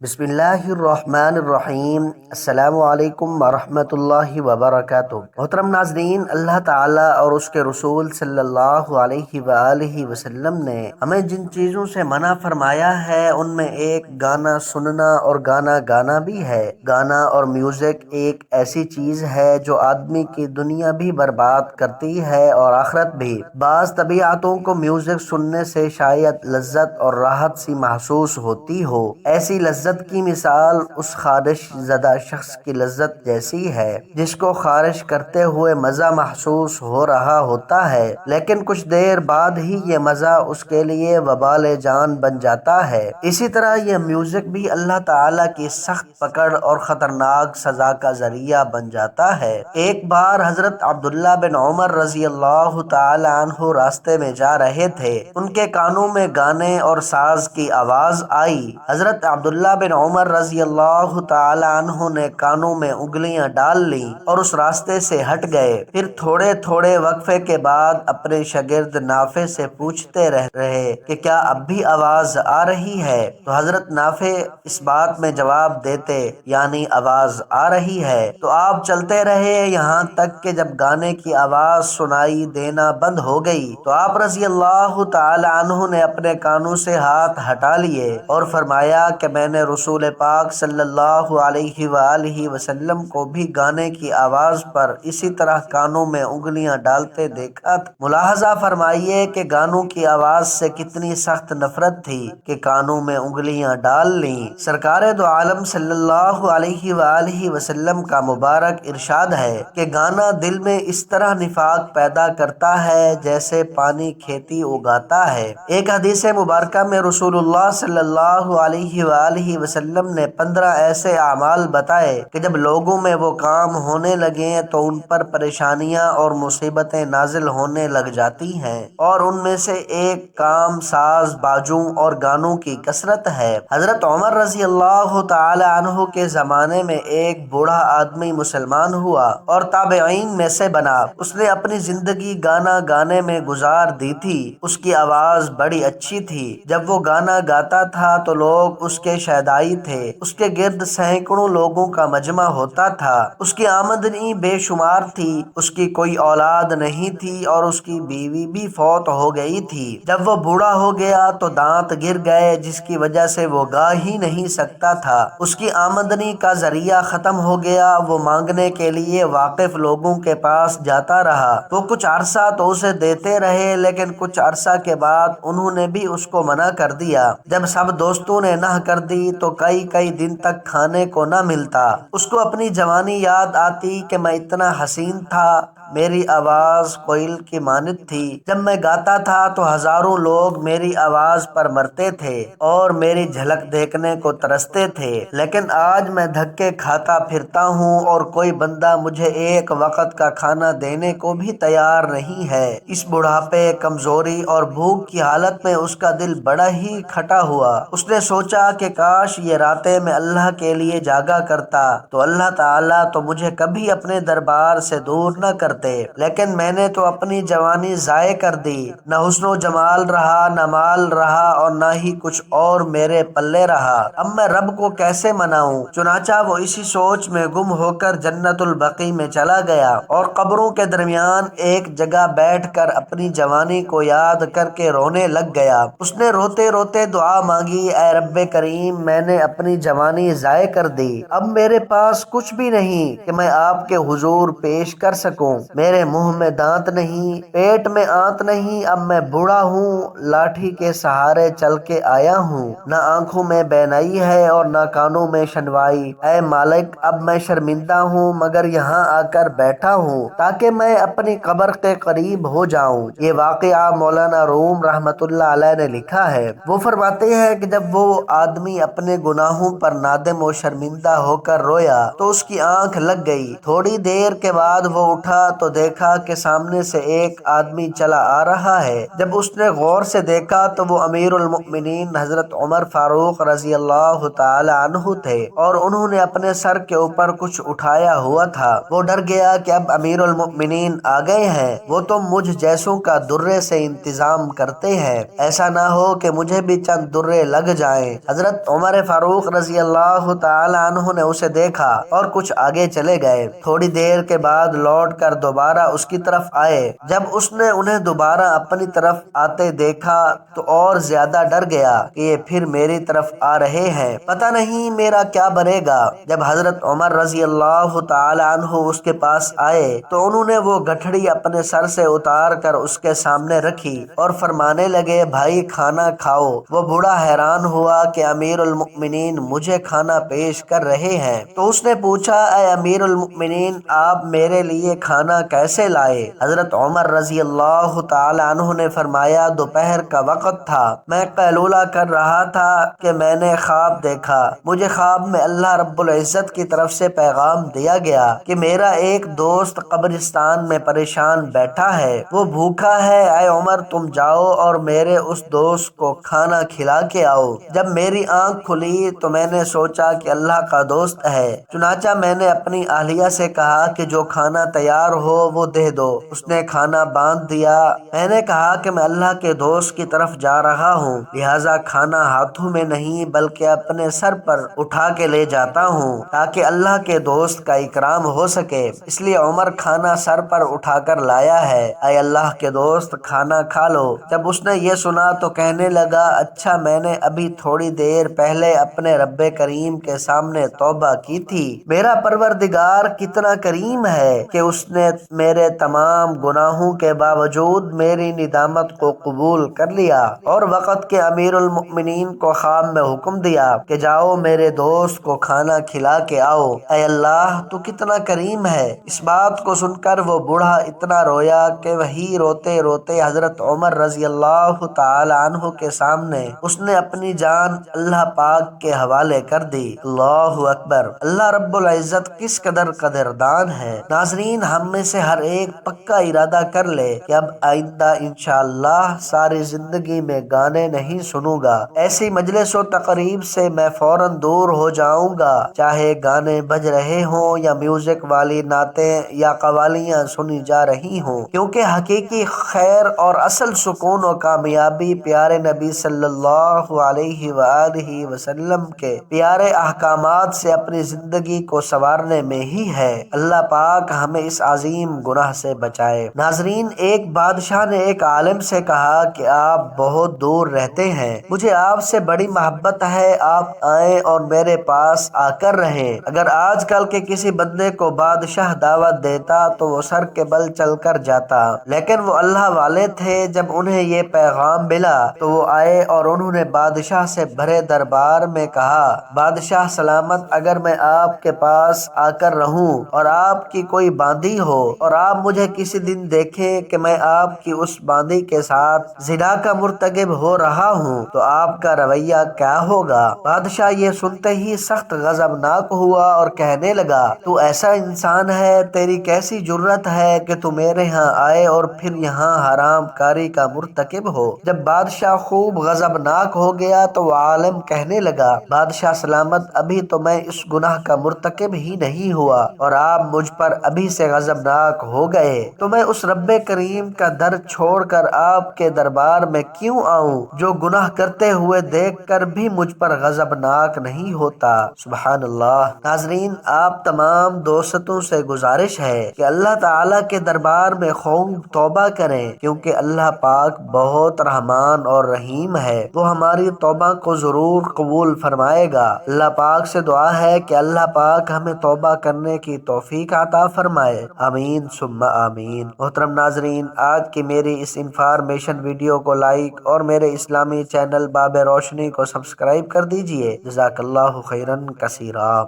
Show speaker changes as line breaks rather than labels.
بسم اللہ الرحمن الرحیم۔ السلام علیکم ورحمۃ اللہ وبرکاتہ۔ محترم ناظرین، اللہ تعالیٰ اور اس کے رسول صلی اللہ علیہ وآلہ وسلم نے ہمیں جن چیزوں سے منع فرمایا ہے ان میں ایک گانا سننا اور گانا گانا بھی ہے۔ گانا اور میوزک ایک ایسی چیز ہے جو آدمی کی دنیا بھی برباد کرتی ہے اور آخرت بھی۔ بعض طبیعتوں کو میوزک سننے سے شاید لذت اور راحت سی محسوس ہوتی ہو۔ ایسی لذت کی مثال اس خارش زدہ شخص کی لذت جیسی ہے جس کو خارش کرتے ہوئے مزہ محسوس ہو رہا ہوتا ہے، لیکن کچھ دیر بعد ہی یہ مزہ اس کے لیے وبال جان بن جاتا ہے۔ اسی طرح یہ میوزک بھی اللہ تعالیٰ کی سخت پکڑ اور خطرناک سزا کا ذریعہ بن جاتا ہے۔ ایک بار حضرت عبداللہ بن عمر رضی اللہ تعالی عنہ راستے میں جا رہے تھے۔ ان کے کانوں میں گانے اور ساز کی آواز آئی۔ حضرت عبداللہ بن عمر رضی اللہ تعالی عنہ نے کانوں میں انگلیاں ڈال لیں اور اس راستے سے ہٹ گئے۔ پھر تھوڑے تھوڑے وقفے کے بعد اپنے شاگرد نافع سے پوچھتے رہے کہ کیا اب بھی آواز آ رہی ہے؟ تو حضرت نافع اس بات میں جواب دیتے یعنی آواز آ رہی ہے۔ تو آپ چلتے رہے یہاں تک کہ جب گانے کی آواز سنائی دینا بند ہو گئی تو آپ رضی اللہ تعالی عنہ نے اپنے کانوں سے ہاتھ ہٹا لیے اور فرمایا کہ میں نے رسول پاک صلی اللہ علیہ وآلہ وسلم کو بھی گانے کی آواز پر اسی طرح کانوں میں انگلیاں ڈالتے دیکھا تھا۔ ملاحظہ فرمائیے کہ گانوں کی آواز سے کتنی سخت نفرت تھی کہ کانوں میں انگلیاں ڈال لیں۔ سرکار دو عالم صلی اللہ علیہ وآلہ وسلم کا مبارک ارشاد ہے کہ گانا دل میں اس طرح نفاق پیدا کرتا ہے جیسے پانی کھیتی اگاتا ہے۔ ایک حدیث مبارکہ میں رسول اللہ صلی اللہ علیہ وآلہ وسلم نے 15 ایسے اعمال بتائے کہ جب لوگوں میں وہ کام ہونے لگیں تو ان پر پریشانیاں اور مصیبتیں نازل ہونے لگ جاتی ہیں، اور ان میں سے ایک کام ساز باجوں اور گانوں کی کثرت ہے۔ حضرت عمر رضی اللہ تعالی عنہ کے زمانے میں ایک بوڑھا آدمی مسلمان ہوا اور تابعین میں سے بنا۔ اس نے اپنی زندگی گانا گانے میں گزار دی تھی۔ اس کی آواز بڑی اچھی تھی۔ جب وہ گانا گاتا تھا تو لوگ اس کے شیدائی تھے۔ اس کے گرد سینکڑوں لوگوں کا مجمع ہوتا تھا۔ اس کی آمدنی بے شمار تھی۔ اس کی کوئی اولاد نہیں تھی اور اس کی بیوی بھی فوت ہو گئی تھی۔ جب وہ بوڑھا ہو گیا تو دانت گر گئے جس کی وجہ سے وہ گا ہی نہیں سکتا تھا۔ اس کی آمدنی کا ذریعہ ختم ہو گیا۔ وہ مانگنے کے لیے واقف لوگوں کے پاس جاتا رہا۔ وہ کچھ عرصہ تو اسے دیتے رہے لیکن کچھ عرصہ کے بعد انہوں نے بھی اس کو منع کر دیا۔ جب سب دوستوں نے نہ کر دی تو کئی کئی دن تک کھانے کو نہ ملتا۔ اس کو اپنی جوانی یاد آتی کہ میں اتنا حسین تھا، میری آواز کوئل کی مانند تھی۔ جب میں گاتا تھا تو ہزاروں لوگ میری آواز پر مرتے تھے اور میری جھلک دیکھنے کو ترستے تھے، لیکن آج میں دھکے کھاتا پھرتا ہوں اور کوئی بندہ مجھے ایک وقت کا کھانا دینے کو بھی تیار نہیں ہے۔ اس بڑھاپے، کمزوری اور بھوک کی حالت میں اس کا دل بڑا ہی کھٹا ہوا۔ اس نے سوچا کہ کاش یہ راتیں میں اللہ کے لیے جاگا کرتا تو اللہ تعالیٰ تو مجھے کبھی اپنے دربار سے دور نہ کرتے، لیکن میں نے تو اپنی جوانی ضائع کر دی۔ نہ حسن و جمال رہا، نہ مال رہا اور نہ ہی کچھ اور میرے پلے رہا۔ اب میں رب کو کیسے مناؤں؟ چنانچہ وہ اسی سوچ میں گم ہو کر جنت البقیع میں چلا گیا اور قبروں کے درمیان ایک جگہ بیٹھ کر اپنی جوانی کو یاد کر کے رونے لگ گیا۔ اس نے روتے روتے دعا مانگی، اے رب کریم، میں نے اپنی جوانی ضائع کر دی۔ اب میرے پاس کچھ بھی نہیں کہ میں آپ کے حضور پیش کر سکوں۔ میرے منہ میں دانت نہیں، پیٹ میں آنت نہیں۔ اب میں بوڑھا ہوں، لاٹھی کے سہارے چل کے آیا ہوں۔ نہ آنکھوں میں بینائی ہے اور نہ کانوں میں شنوائی۔ اے مالک، اب میں شرمندہ ہوں مگر یہاں آ کر بیٹھا ہوں تاکہ میں اپنی قبر کے قریب ہو جاؤں۔ یہ واقعہ مولانا روم رحمۃ اللہ علیہ نے لکھا ہے۔ وہ فرماتے ہیں کہ جب وہ آدمی اپنے گناہوں پر نادم و شرمندہ ہو کر رویا تو اس کی آنکھ لگ گئی۔ تھوڑی دیر کے بعد وہ اٹھا تو دیکھا کہ سامنے سے ایک آدمی چلا آ رہا ہے۔ جب اس نے غور سے دیکھا تو وہ امیر المؤمنین حضرت عمر فاروق رضی اللہ تعالی عنہ تھے، اور انہوں نے اپنے سر کے اوپر کچھ اٹھایا ہوا تھا۔ وہ ڈر گیا کہ اب امیر المؤمنین آ گئے ہیں، وہ تو مجھ جیسوں کا درے سے انتظام کرتے ہیں، ایسا نہ ہو کہ مجھے بھی چند درے لگ جائیں۔ حضرت عمر فاروق رضی اللہ تعالی عنہ نے اسے دیکھا اور کچھ آگے چلے گئے۔ تھوڑی دیر کے بعد لوٹ کر دوبارہ اس کی طرف آئے۔ جب اس نے انہیں دوبارہ اپنی طرف آتے دیکھا تو اور زیادہ ڈر گیا کہ یہ پھر میری طرف آ رہے ہیں، پتہ نہیں میرا کیا بنے گا۔ جب حضرت عمر رضی اللہ تعالی عنہ اس کے پاس آئے تو انہوں نے وہ گٹھڑی اپنے سر سے اتار کر اس کے سامنے رکھی اور فرمانے لگے، بھائی کھانا کھاؤ۔ وہ بوڑھا حیران ہوا کہ امیر المؤمنین مجھے کھانا پیش کر رہے ہیں، تو اس نے پوچھا، اے امیر المؤمنین آپ میرے لیے کھانا کیسے لائے؟ حضرت عمر رضی اللہ تعالی عنہ نے فرمایا، دوپہر کا وقت تھا، میں قیلولہ کر رہا تھا کہ میں نے خواب دیکھا۔ مجھے خواب میں اللہ رب العزت کی طرف سے پیغام دیا گیا کہ میرا ایک دوست قبرستان میں پریشان بیٹھا ہے، وہ بھوکا ہے، اے عمر تم جاؤ اور میرے اس دوست کو کھانا کھلا کے آؤ۔ جب میری آنکھ کھلی تو میں نے سوچا کہ اللہ کا دوست ہے، چنانچہ میں نے اپنی اہلیہ سے کہا کہ جو کھانا تیار ہو وہ دے دو۔ اس نے کھانا باندھ دیا۔ میں نے کہا کہ میں اللہ کے دوست کی طرف جا رہا ہوں، لہٰذا کھانا ہاتھوں میں نہیں بلکہ اپنے سر پر اٹھا کے لے جاتا ہوں تاکہ اللہ کے دوست کا اکرام ہو سکے، اس لیے عمر کھانا سر پر اٹھا کر لایا ہے، اے اللہ کے دوست کھانا کھا لو۔ جب اس نے یہ سنا تو کہنے لگا، اچھا میں نے ابھی تھوڑی دیر پہلے اپنے رب کریم کے سامنے توبہ کی تھی، میرا پروردگار کتنا کریم ہے کہ اس نے میرے تمام گناہوں کے باوجود میری ندامت کو قبول کر لیا، اور وقت کے امیر المؤمنین کو خواب میں حکم دیا کہ جاؤ میرے دوست کو کھانا کھلا کے آؤ۔ اے اللہ تو کتنا کریم ہے۔ اس بات کو سن کر وہ بوڑھا اتنا رویا کہ وہی روتے روتے حضرت عمر رضی اللہ تعالی عنہ کے سامنے اس نے اپنی جان اللہ پاک کے حوالے کر دی۔ اللہ اکبر! اللہ رب العزت کس قدر قدردان ہے۔ ناظرین، ہم میں سے ہر ایک پکا ارادہ کر لے کہ اب آئندہ انشاءاللہ ساری زندگی میں گانے نہیں سنوں گا، ایسی مجلس و تقریب سے میں فوراً دور ہو جاؤں گا، چاہے گانے بج رہے ہوں یا میوزک والی نعتیں یا قوالیاں سنی جا رہی ہوں، کیونکہ حقیقی خیر اور اصل سکون و کامیابی پیارے نبی صلی اللہ علیہ وآلہ وسلم کے پیارے احکامات سے اپنی زندگی کو سنوارنے میں ہی ہے۔ اللہ پاک ہمیں اس عظیم گناہ سے بچائے۔ ناظرین، ایک بادشاہ نے ایک عالم سے کہا کہ آپ بہت دور رہتے ہیں، مجھے آپ سے بڑی محبت ہے، آپ آئیں اور میرے پاس آ کر رہیں۔ اگر آج کل کے کسی بندے کو بادشاہ دعوت دیتا تو وہ سر کے بل چل کر جاتا، لیکن وہ اللہ والے تھے، جب انہیں یہ پیغام ملا تو وہ آئے اور انہوں نے بادشاہ سے بھرے دربار میں کہا، بادشاہ سلامت، اگر میں آپ کے پاس آ کر رہوں اور آپ کی کوئی باندی ہو اور آپ مجھے کسی دن دیکھیں کہ میں آپ کی اس باندی کے ساتھ زنا کا مرتکب ہو رہا ہوں تو آپ کا رویہ کیا ہوگا؟ بادشاہ یہ سنتے ہی سخت غضبناک ہوا اور کہنے لگا، تو ایسا انسان ہے، تیری کیسی جرت ہے کہ تو میرے ہاں آئے اور پھر یہاں حرام کاری کا مرتکب ہو؟ جب بادشاہ خوب غضبناک ہو گیا تو وہ عالم کہنے لگا، بادشاہ سلامت، ابھی تو میں اس گناہ کا مرتکب ہی نہیں ہوا اور آپ مجھ پر ابھی سے غضبناک ہو گئے، تو میں اس رب کریم کا در چھوڑ کر آپ کے دربار میں کیوں آؤں جو گناہ کرتے ہوئے دیکھ کر بھی مجھ پر غضبناک نہیں ہوتا؟ سبحان اللہ۔ ناظرین، آپ تمام دوستوں سے گزارش ہے کہ اللہ تعالیٰ کے دربار میں خوب توبہ کریں، کیونکہ اللہ پاک بہت رحمان اور رحیم ہے، وہ ہماری توبہ کو ضرور قبول فرمائے گا۔ اللہ پاک سے دعا ہے کہ اللہ پاک ہمیں توبہ کرنے کی توفیق عطا فرمائے، آمین ثم آمین۔ محترم ناظرین، آج کی میری اس انفارمیشن ویڈیو کو لائک اور میرے اسلامی چینل باب روشنی کو سبسکرائب کر دیجئے۔ جزاک اللہ خیرن کثیرا۔